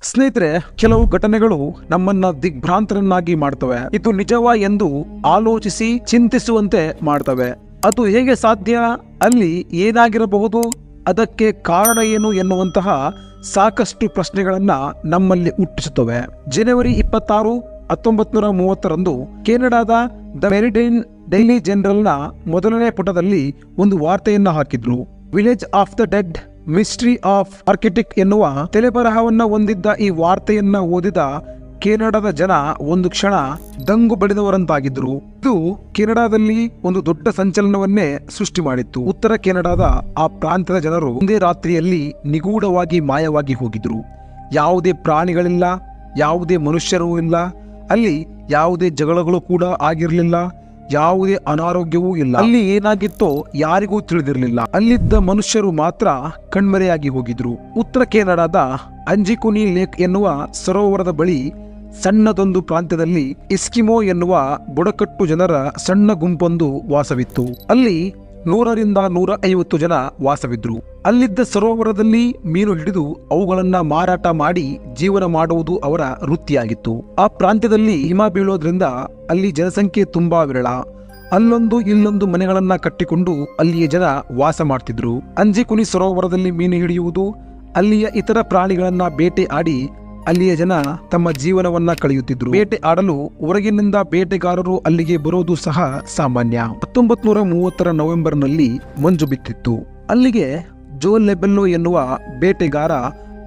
ಸ್ನೇಹಿತರೆ, ಕೆಲವು ಘಟನೆಗಳು ನಮ್ಮನ್ನ ದಿಗ್ಭ್ರಾಂತರನ್ನಾಗಿ ಮಾಡ್ತವೆ. ಇದು ನಿಜವಾ ಎಂದು ಆಲೋಚಿಸಿ ಚಿಂತಿಸುವಂತೆ ಮಾಡ್ತವೆ. ಅದು ಹೇಗೆ ಸಾಧ್ಯ? ಅಲ್ಲಿ ಏನಾಗಿರಬಹುದು? ಅದಕ್ಕೆ ಕಾರಣ ಏನು ಎನ್ನುವಂತಹ ಸಾಕಷ್ಟು ಪ್ರಶ್ನೆಗಳನ್ನ ನಮ್ಮಲ್ಲಿ ಹುಟ್ಟಿಸುತ್ತವೆ. ಜನವರಿ 26, 1930ರಂದು ಕೆನಡಾದ ದ ಮೆರಿಡಿಯನ್ ಡೈಲಿ ಜನರಲ್ನ ಮೊದಲನೇ ಪುಟದಲ್ಲಿ ಒಂದು ವಾರ್ತೆಯನ್ನ ಹಾಕಿದ್ರು. Village of the dead, mystery of architect ಎನ್ನುವ ತಲೆಬರಹವನ್ನ ಹೊಂದಿದ್ದ ಈ ವಾರ್ತೆಯನ್ನ ಓದಿದ ಕೆನಡಾದ ಜನ ಒಂದು ಕ್ಷಣ ದಂಗು ಬಡಿದವರಂತಾಗಿದ್ರು. ಇದು ಕೆನಡಾದಲ್ಲಿ ಒಂದು ದೊಡ್ಡ ಸಂಚಲನವನ್ನೇ ಸೃಷ್ಟಿ ಮಾಡಿತ್ತು. ಉತ್ತರ ಕೆನಡಾದ ಆ ಪ್ರಾಂತ್ಯದ ಜನರು ಒಂದೇ ರಾತ್ರಿಯಲ್ಲಿ ನಿಗೂಢವಾಗಿ ಮಾಯವಾಗಿ ಹೋಗಿದ್ರು. ಯಾವುದೇ ಪ್ರಾಣಿಗಳಿಲ್ಲ, ಯಾವುದೇ ಮನುಷ್ಯರೂ ಇಲ್ಲ, ಅಲ್ಲಿ ಯಾವುದೇ ಜಗಳಗಳು ಕೂಡ ಆಗಿರಲಿಲ್ಲ, ಯಾವುದೇ ಅನಾರೋಗ್ಯವೂ ಇಲ್ಲ. ಅಲ್ಲಿ ಏನಾಗಿತ್ತೋ ಯಾರಿಗೂ ತಿಳಿದಿರಲಿಲ್ಲ. ಅಲ್ಲಿದ್ದ ಮನುಷ್ಯರು ಮಾತ್ರ ಕಣ್ಮರೆಯಾಗಿ ಹೋಗಿದ್ರು. ಉತ್ತರ ಕೆನಡಾದ ಅಂಜಿಕುನಿ ಲೇಕ್ ಎನ್ನುವ ಸರೋವರದ ಬಳಿ ಸಣ್ಣದೊಂದು ಪ್ರಾಂತ್ಯದಲ್ಲಿ ಎಸ್ಕಿಮೋ ಎನ್ನುವ ಬುಡಕಟ್ಟು ಜನರ ಸಣ್ಣ ಗುಂಪೊಂದು ವಾಸವಿತ್ತು. ಅಲ್ಲಿ 100ರಿಂದ 150 ಜನ ವಾಸವಿದ್ರು. ಅಲ್ಲಿದ್ದ ಸರೋವರದಲ್ಲಿ ಮೀನು ಹಿಡಿದು ಅವುಗಳನ್ನ ಮಾರಾಟ ಮಾಡಿ ಜೀವನ ಮಾಡುವುದು ಅವರ ವೃತ್ತಿಯಾಗಿತ್ತು. ಆ ಪ್ರಾಂತ್ಯದಲ್ಲಿ ಹಿಮ ಬೀಳೋದ್ರಿಂದ ಅಲ್ಲಿ ಜನಸಂಖ್ಯೆ ತುಂಬಾ ವಿರಳ. ಅಲ್ಲೊಂದು ಇಲ್ಲೊಂದು ಮನೆಗಳನ್ನ ಕಟ್ಟಿಕೊಂಡು ಅಲ್ಲಿಯ ಜನ ವಾಸ ಮಾಡ್ತಿದ್ರು. ಅಂಜಿಕುನಿ ಸರೋವರದಲ್ಲಿ ಮೀನು ಹಿಡಿಯುವುದು, ಅಲ್ಲಿಯ ಇತರ ಪ್ರಾಣಿಗಳನ್ನ ಬೇಟೆ ಆಡಿ ಅಲ್ಲಿಯ ಜನ ತಮ್ಮ ಜೀವನವನ್ನ ಕಳೆಯುತ್ತಿದ್ರು. ಬೇಟೆ ಆಡಲು ಹೊರಗಿನಿಂದ ಬೇಟೆಗಾರರು ಅಲ್ಲಿಗೆ ಬರೋದು ಸಹ ಸಾಮಾನ್ಯ. 1930ರ ನವೆಂಬರ್ನಲ್ಲಿ ಮಂಜು ಬಿತ್ತಿತ್ತು. ಅಲ್ಲಿಗೆ ಜೋ ಲೆಬೆಲ್ಲೋ ಎನ್ನುವ ಬೇಟೆಗಾರ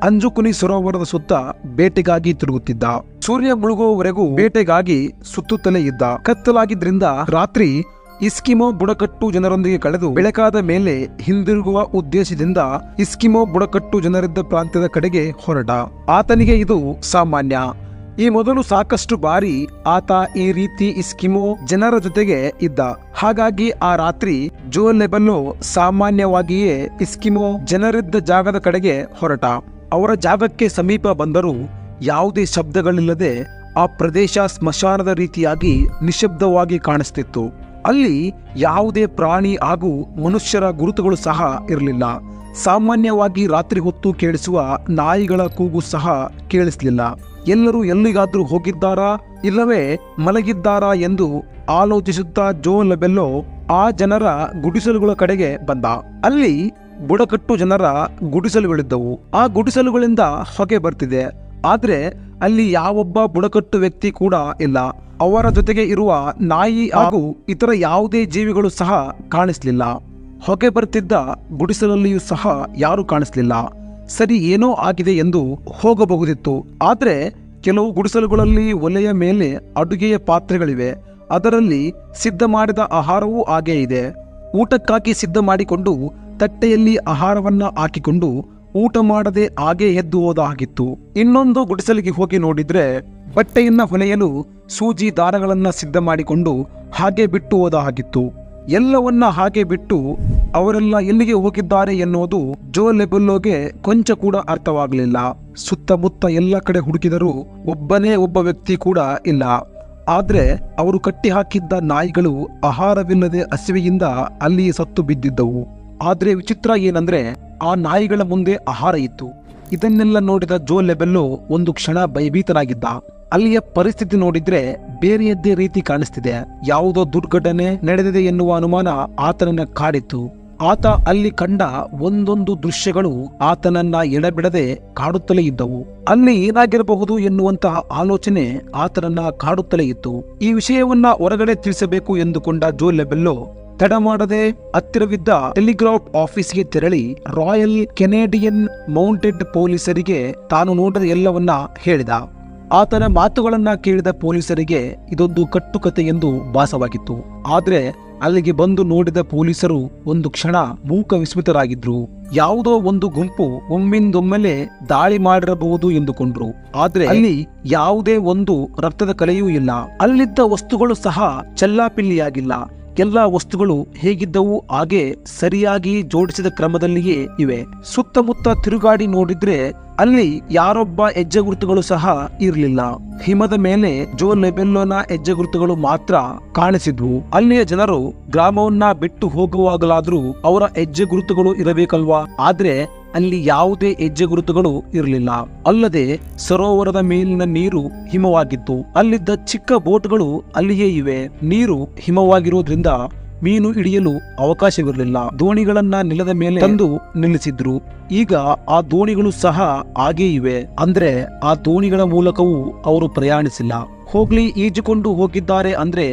ಅಂಜುಕುನಿ ಸರೋವರದ ಸುತ್ತ ಬೇಟೆಗಾಗಿ ತಿರುಗುತ್ತಿದ್ದ. ಸೂರ್ಯ ಮುಳುಗುವವರೆಗೂ ಬೇಟೆಗಾಗಿ ಸುತ್ತುತ್ತಲೇ ಇದ್ದ. ಕತ್ತಲಾಗಿದ್ರಿಂದ ರಾತ್ರಿ ಇಸ್ಕಿಮೋ ಬುಡಕಟ್ಟು ಜನರೊಂದಿಗೆ ಕಳೆದು ಬೆಳಕಾದ ಮೇಲೆ ಹಿಂದಿರುಗುವ ಉದ್ದೇಶದಿಂದ ಇಸ್ಕಿಮೋ ಬುಡಕಟ್ಟು ಜನರಿದ್ದ ಪ್ರಾಂತ್ಯದ ಕಡೆಗೆ ಹೊರಟ. ಆತನಿಗೆ ಇದು ಸಾಮಾನ್ಯ. ಈ ಮೊದಲು ಸಾಕಷ್ಟು ಬಾರಿ ಆತ ಈ ರೀತಿ ಇಸ್ಕಿಮೋ ಜನರ ಜೊತೆಗೆ ಇದ್ದ. ಹಾಗಾಗಿ ಆ ರಾತ್ರಿ ಜೋ ಲೆಬೆಲ್ಲೋ ಸಾಮಾನ್ಯವಾಗಿಯೇ ಇಸ್ಕಿಮೋ ಜನರಿದ್ದ ಜಾಗದ ಕಡೆಗೆ ಹೊರಟ. ಅವರ ಜಾಗಕ್ಕೆ ಸಮೀಪ ಬಂದರೂ ಯಾವುದೇ ಶಬ್ದಗಳಿಲ್ಲದೆ ಆ ಪ್ರದೇಶ ಸ್ಮಶಾನದ ರೀತಿಯಾಗಿ ನಿಶಬ್ದವಾಗಿ ಕಾಣಿಸ್ತಿತ್ತು. ಅಲ್ಲಿ ಯಾವುದೇ ಪ್ರಾಣಿ ಹಾಗೂ ಮನುಷ್ಯರ ಗುರುತುಗಳು ಸಹ ಇರಲಿಲ್ಲ. ಸಾಮಾನ್ಯವಾಗಿ ರಾತ್ರಿ ಹೊತ್ತು ಕೇಳಿಸುವ ನಾಯಿಗಳ ಕೂಗು ಸಹ ಕೇಳಿಸಲಿಲ್ಲ. ಎಲ್ಲರೂ ಎಲ್ಲಿಗಾದ್ರೂ ಹೋಗಿದ್ದಾರಾ ಇಲ್ಲವೇ ಮಲಗಿದ್ದಾರಾ ಎಂದು ಆಲೋಚಿಸುತ್ತಾ ಜೋ ಲೆಬೆಲ್ಲೋ ಆ ಜನರ ಗುಡಿಸಲುಗಳ ಕಡೆಗೆ ಬಂದ. ಅಲ್ಲಿ ಬುಡಕಟ್ಟು ಜನರ ಗುಡಿಸಲುಗಳಿದ್ದವು. ಆ ಗುಡಿಸಲುಗಳಿಂದ ಹೊಗೆ ಬರ್ತಿದೆ. ಆದ್ರೆ ಅಲ್ಲಿ ಯಾವೊಬ್ಬ ಬುಡಕಟ್ಟು ವ್ಯಕ್ತಿ ಕೂಡ ಇಲ್ಲ. ಅವರ ಜೊತೆಗೆ ಇರುವ ನಾಯಿ ಹಾಗೂ ಇತರ ಯಾವುದೇ ಜೀವಿಗಳು ಸಹ ಕಾಣಿಸ್ಲಿಲ್ಲ. ಹೊಗೆ ಬರ್ತಿದ್ದ ಗುಡಿಸಲಲ್ಲಿಯೂ ಸಹ ಯಾರು ಕಾಣಿಸ್ಲಿಲ್ಲ. ಸರಿ, ಏನೋ ಆಗಿದೆ ಎಂದು ಹೋಗಬಹುದಿತ್ತು. ಆದ್ರೆ ಕೆಲವು ಗುಡಿಸಲುಗಳಲ್ಲಿ ಒಲೆಯ ಮೇಲೆ ಅಡುಗೆಯ ಪಾತ್ರೆಗಳಿವೆ. ಅದರಲ್ಲಿ ಸಿದ್ಧ ಮಾಡಿದ ಆಹಾರವೂ ಹಾಗೇ ಇದೆ. ಊಟಕ್ಕಾಗಿ ಸಿದ್ಧ ಮಾಡಿಕೊಂಡು ತಟ್ಟೆಯಲ್ಲಿ ಆಹಾರವನ್ನ ಹಾಕಿಕೊಂಡು ಊಟ ಮಾಡದೆ ಹಾಗೆ ಎದ್ದು ಹೋದ ಹಾಗಿತ್ತು. ಇನ್ನೊಂದು ಗುಡಿಸಲಿಗೆ ಹೋಗಿ ನೋಡಿದ್ರೆ ಬಟ್ಟೆಯನ್ನ ಹೊಲೆಯಲು ಸೂಜಿ ದಾರಗಳನ್ನ ಸಿದ್ಧ ಮಾಡಿಕೊಂಡು ಹಾಗೆ ಬಿಟ್ಟು ಹೋದ ಹಾಗಿತ್ತು. ಎಲ್ಲವನ್ನ ಹಾಗೆ ಬಿಟ್ಟು ಅವರೆಲ್ಲ ಎಲ್ಲಿಗೆ ಹೋಗಿದ್ದಾರೆ ಎನ್ನುವುದು ಜೋ ಲೆಬೆಲ್ಲೋಗೆ ಕೊಂಚ ಕೂಡ ಅರ್ಥವಾಗಲಿಲ್ಲ. ಸುತ್ತಮುತ್ತ ಎಲ್ಲ ಕಡೆ ಹುಡುಕಿದರೂ ಒಬ್ಬನೇ ಒಬ್ಬ ವ್ಯಕ್ತಿ ಕೂಡ ಇಲ್ಲ. ಆದ್ರೆ ಅವರು ಕಟ್ಟಿ ಹಾಕಿದ್ದ ನಾಯಿಗಳು ಆಹಾರವಿಲ್ಲದೆ ಹಸಿವೆಯಿಂದ ಅಲ್ಲಿ ಸತ್ತು ಬಿದ್ದಿದ್ದವು. ಆದ್ರೆ ವಿಚಿತ್ರ ಏನಂದ್ರೆ ಆ ನಾಯಿಗಳ ಮುಂದೆ ಆಹಾರ ಇತ್ತು. ಇದನ್ನೆಲ್ಲ ನೋಡಿದ ಜೋ ಲೆಬೆಲ್ಲೋ ಒಂದು ಕ್ಷಣ ಭಯಭೀತನಾಗಿದ್ದ. ಅಲ್ಲಿಯ ಪರಿಸ್ಥಿತಿ ನೋಡಿದ್ರೆ ಬೇರೆಯದ್ದೇ ರೀತಿ ಕಾಣಿಸ್ತಿದೆ. ಯಾವುದೋ ದುರ್ಘಟನೆ ನಡೆದಿದೆ ಎನ್ನುವ ಅನುಮಾನ ಆತನನ್ನ ಕಾಡಿತ್ತು. ಆತ ಅಲ್ಲಿ ಕಂಡ ಒಂದೊಂದು ದೃಶ್ಯಗಳು ಆತನನ್ನ ಎಡಬಿಡದೆ ಕಾಡುತ್ತಲೇ ಇದ್ದವು. ಅಲ್ಲಿ ಏನಾಗಿರಬಹುದು ಎನ್ನುವಂತಹ ಆಲೋಚನೆ ಆತನನ್ನ ಕಾಡುತ್ತಲೇ ಇತ್ತು. ಈ ವಿಷಯವನ್ನ ಹೊರಗಡೆ ತಿಳಿಸಬೇಕು ಎಂದುಕೊಂಡ ಜೋ ಲೆಬೆಲ್ಲೋ ತಡ ಮಾಡದೆ ಹತ್ತಿರವಿದ್ದ ಟೆಲಿಗ್ರಾಫ್ ಆಫೀಸ್ಗೆ ತೆರಳಿ ರಾಯಲ್ ಕೆನೇಡಿಯನ್ ಮೌಂಟೆಡ್ ಪೊಲೀಸರಿಗೆ ತಾನು ನೋಡಿದ ಎಲ್ಲವನ್ನ ಹೇಳಿದ. ಆತನ ಮಾತುಗಳನ್ನ ಕೇಳಿದ ಪೊಲೀಸರಿಗೆ ಇದೊಂದು ಕಟ್ಟುಕತೆ ಎಂದು ಭಾಸವಾಗಿತ್ತು. ಆದ್ರೆ ಅಲ್ಲಿಗೆ ಬಂದು ನೋಡಿದ ಪೊಲೀಸರು ಒಂದು ಕ್ಷಣ ಮೂಕ ವಿಸ್ಮಿತರಾಗಿದ್ರು. ಯಾವುದೋ ಒಂದು ಗುಂಪು ಒಮ್ಮಿಂದೊಮ್ಮೆಲೆ ದಾಳಿ ಮಾಡಿರಬಹುದು ಎಂದುಕೊಂಡ್ರು. ಆದ್ರೆ ಅಲ್ಲಿ ಯಾವುದೇ ಒಂದು ರಕ್ತದ ಕಲೆಯೂ ಇಲ್ಲ. ಅಲ್ಲಿದ್ದ ವಸ್ತುಗಳು ಸಹ ಚೆಲ್ಲಾಪಿಲ್ಲಿಯಾಗಿಲ್ಲ. ಎಲ್ಲಾ ವಸ್ತುಗಳು ಹೇಗಿದ್ದವು ಹಾಗೆ ಸರಿಯಾಗಿ ಜೋಡಿಸಿದ ಕ್ರಮದಲ್ಲಿಯೇ ಇವೆ. ಸುತ್ತಮುತ್ತ ತಿರುಗಾಡಿ ನೋಡಿದ್ರೆ ಅಲ್ಲಿ ಯಾರೊಬ್ಬ ಹೆಜ್ಜೆ ಗುರುತುಗಳು ಸಹ ಇರಲಿಲ್ಲ. ಹಿಮದ ಮೇಲೆ ಜೋ ಲೆಬೆಲ್ಲೋನ ಹೆಜ್ಜೆ ಗುರುತುಗಳು ಮಾತ್ರ ಕಾಣಿಸಿದ್ವು. ಅಲ್ಲಿಯ ಜನರು ಗ್ರಾಮವನ್ನ ಬಿಟ್ಟು ಹೋಗುವಾಗಲಾದ್ರೂ ಅವರ ಹೆಜ್ಜೆ ಗುರುತುಗಳು ಇರಬೇಕಲ್ವಾ? ಆದ್ರೆ ಅಲ್ಲಿ ಯಾವುದೇ ಹೆಜ್ಜೆ ಗುರುತುಗಳು ಇರಲಿಲ್ಲ. ಅಲ್ಲದೆ ಸರೋವರದ ಮೇಲಿನ ನೀರು ಹಿಮವಾಗಿತ್ತು. ಅಲ್ಲಿದ್ದ ಚಿಕ್ಕ ಬೋಟ್ಗಳು ಅಲ್ಲಿಯೇ ಇವೆ. ನೀರು ಹಿಮವಾಗಿರೋದ್ರಿಂದ ಮೀನು ಹಿಡಿಯಲು ಅವಕಾಶವಿರಲಿಲ್ಲ. ದೋಣಿಗಳನ್ನ ನೆಲದ ಮೇಲೆ ತಂದು ನಿಲ್ಲಿಸಿದ್ರು. ಈಗ ಆ ದೋಣಿಗಳು ಸಹ ಹಾಗೇ ಇವೆ. ಅಂದ್ರೆ ಆ ದೋಣಿಗಳ ಮೂಲಕವೂ ಅವರು ಪ್ರಯಾಣಿಸಿಲ್ಲ. ಹೋಗ್ಲಿ, ಈಜಿಕೊಂಡು ಹೋಗಿದ್ದಾರೆ ಅಂದ್ರೆ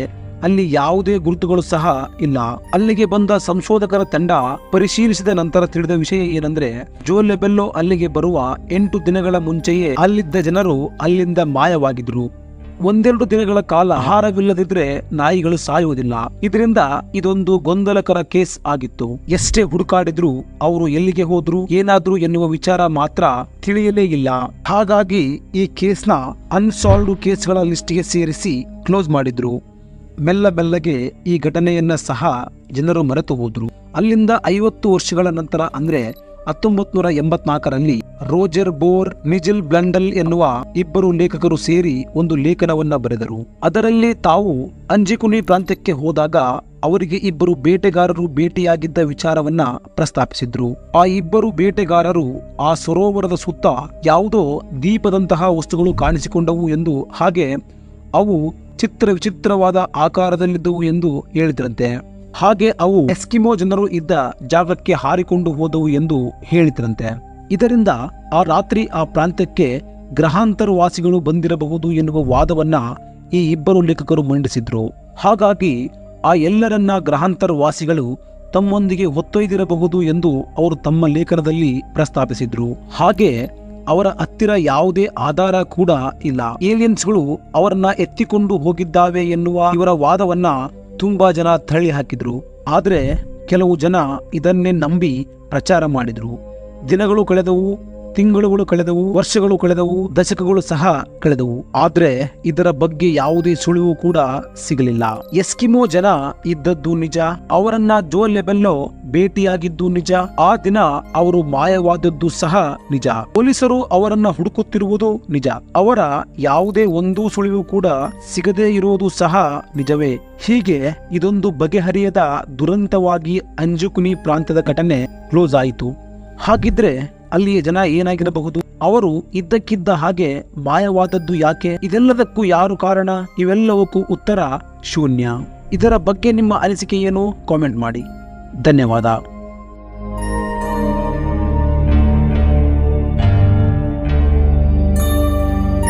ಅಲ್ಲಿ ಯಾವುದೇ ಗುರುತುಗಳು ಸಹ ಇಲ್ಲ. ಅಲ್ಲಿಗೆ ಬಂದ ಸಂಶೋಧಕರ ತಂಡ ಪರಿಶೀಲಿಸಿದ ನಂತರ ತಿಳಿದ ವಿಷಯ ಏನಂದ್ರೆ, ಜೋ ಲೆಬೆಲ್ಲೋ ಅಲ್ಲಿಗೆ ಬರುವ 8 ದಿನಗಳ ಮುಂಚೆಯೇ ಅಲ್ಲಿದ್ದ ಜನರು ಅಲ್ಲಿಂದ ಮಾಯವಾಗಿದ್ರು. 1-2 ದಿನಗಳ ಕಾಲ ಆಹಾರವಿಲ್ಲದಿದ್ರೆ ನಾಯಿಗಳು ಸಾಯುವುದಿಲ್ಲ. ಇದರಿಂದ ಇದೊಂದು ಗೊಂದಲಕರ ಕೇಸ್ ಆಗಿತ್ತು. ಎಷ್ಟೇ ಹುಡುಕಾಡಿದ್ರು ಅವರು ಎಲ್ಲಿಗೆ ಹೋದ್ರು, ಏನಾದ್ರು ಎನ್ನುವ ವಿಚಾರ ಮಾತ್ರ ತಿಳಿಯಲೇ ಇಲ್ಲ. ಹಾಗಾಗಿ ಈ ಕೇಸ್ನ ಅನ್ಸಾಲ್ವ್ಡ್ ಕೇಸ್ಗಳ ಲಿಸ್ಟ್ಗೆ ಸೇರಿಸಿ ಕ್ಲೋಸ್ ಮಾಡಿದ್ರು. ಮೆಲ್ಲಗೆ ಈ ಘಟನೆಯನ್ನ ಸಹ ಜನರು ಮರೆತು ಹೋದ್ರು. ಅಲ್ಲಿಂದ 50 ವರ್ಷಗಳ ನಂತರ ಅಂದ್ರೆ 1984ರಲ್ಲಿ ರೋಜರ್ ಬೋರ್, ನಿಜಿಲ್ ಬ್ಲಂಡಲ್ ಎನ್ನುವ ಇಬ್ಬರು ಲೇಖಕರು ಸೇರಿ ಒಂದು ಲೇಖನವನ್ನ ಬರೆದರು. ಅದರಲ್ಲಿ ತಾವು ಅಂಜಿಕುನಿ ಪ್ರಾಂತ್ಯಕ್ಕೆ ಹೋದಾಗ ಅವರಿಗೆ ಇಬ್ಬರು ಬೇಟೆಗಾರರು ಭೇಟಿಯಾಗಿದ್ದ ವಿಚಾರವನ್ನ ಪ್ರಸ್ತಾಪಿಸಿದ್ರು. ಆ ಇಬ್ಬರು ಬೇಟೆಗಾರರು ಆ ಸರೋವರದ ಸುತ್ತ ಯಾವುದೋ ದೀಪದಂತಹ ವಸ್ತುಗಳು ಕಾಣಿಸಿಕೊಂಡವು ಎಂದು, ಹಾಗೆ ಅವು ವಿಚಿತ್ರವಾದ ಆಕಾರದಲ್ಲಿದ್ದವು ಎಂದು ಹೇಳಿದ್ರಂತೆ. ಹಾಗೆ ಅವು ಎಸ್ಕಿಮೋ ಜನರು ಇದ್ದ ಜಾಗಕ್ಕೆ ಹಾರಿಕೊಂಡು ಹೋದವು ಎಂದು ಹೇಳಿದ್ರಂತೆ. ಇದರಿಂದ ಆ ರಾತ್ರಿ ಆ ಪ್ರಾಂತ್ಯಕ್ಕೆ ಗ್ರಹಾಂತರವಾಸಿಗಳು ಬಂದಿರಬಹುದು ಎನ್ನುವ ವಾದವನ್ನ ಈ ಇಬ್ಬರು ಲೇಖಕರು ಮಂಡಿಸಿದ್ರು. ಹಾಗಾಗಿ ಆ ಎಲ್ಲರನ್ನ ಗ್ರಹಾಂತರವಾಸಿಗಳು ತಮ್ಮೊಂದಿಗೆ ಹೊತ್ತೊಯ್ದಿರಬಹುದು ಎಂದು ಅವರು ತಮ್ಮ ಲೇಖನದಲ್ಲಿ ಪ್ರಸ್ತಾಪಿಸಿದ್ರು. ಹಾಗೆ ಅವರ ಹತ್ತಿರ ಯಾವುದೇ ಆಧಾರ ಕೂಡ ಇಲ್ಲ. ಏಲಿಯನ್ಸ್ಗಳು ಅವರನ್ನ ಎತ್ತಿಕೊಂಡು ಹೋಗಿದ್ದಾವೆ ಎನ್ನುವ ಇವರ ವಾದವನ್ನ ತುಂಬಾ ಜನ ತಳ್ಳಿ ಹಾಕಿದ್ರು. ಆದ್ರೆ ಕೆಲವು ಜನ ಇದನ್ನೇ ನಂಬಿ ಪ್ರಚಾರ ಮಾಡಿದ್ರು. ದಿನಗಳು ಕಳೆದವು, ತಿಂಗಳುಗಳು ಕಳೆದವು, ವರ್ಷಗಳು ಕಳೆದವು, ದಶಕಗಳು ಸಹ ಕಳೆದವು. ಆದ್ರೆ ಇದರ ಬಗ್ಗೆ ಯಾವುದೇ ಸುಳಿವು ಕೂಡ ಸಿಗಲಿಲ್ಲ. ಎಸ್ಕಿಮೋ ಜನ ಇದ್ದದ್ದು ನಿಜ, ಅವರನ್ನ ಜೋ ಲೆಬೆಲ್ಲೋ ಭೇಟಿಯಾಗಿದ್ದು ನಿಜ, ಆ ದಿನ ಅವರು ಮಾಯವಾದದ್ದು ಸಹ ನಿಜ. ಪೊಲೀಸರು ಅವರನ್ನ ಹುಡುಕುತ್ತಿರುವುದು ನಿಜ. ಅವರ ಯಾವುದೇ ಒಂದು ಸುಳಿವು ಕೂಡ ಸಿಗದೇ ಇರುವುದು ಸಹ ನಿಜವೇ. ಹೀಗೆ ಇದೊಂದು ಬಗೆಹರಿಯದ ದುರಂತವಾಗಿ ಅಂಜುಕುನಿ ಪ್ರಾಂತ್ಯದ ಘಟನೆ ಕ್ಲೋಸ್ ಆಯಿತು. ಹಾಗಿದ್ರೆ ಅಲ್ಲಿಯ ಜನ ಏನಾಗಿರಬಹುದು? ಅವರು ಇದ್ದಕ್ಕಿದ್ದ ಹಾಗೆ ಮಾಯವಾದದ್ದು ಯಾಕೆ? ಇದೆಲ್ಲದಕ್ಕೂ ಯಾರು ಕಾರಣ? ಇವೆಲ್ಲವಕ್ಕೂ ಉತ್ತರ ಶೂನ್ಯ. ಇದರ ಬಗ್ಗೆ ನಿಮ್ಮ ಅನಿಸಿಕೆ ಏನು? ಕಾಮೆಂಟ್ ಮಾಡಿ. ಧನ್ಯವಾದ.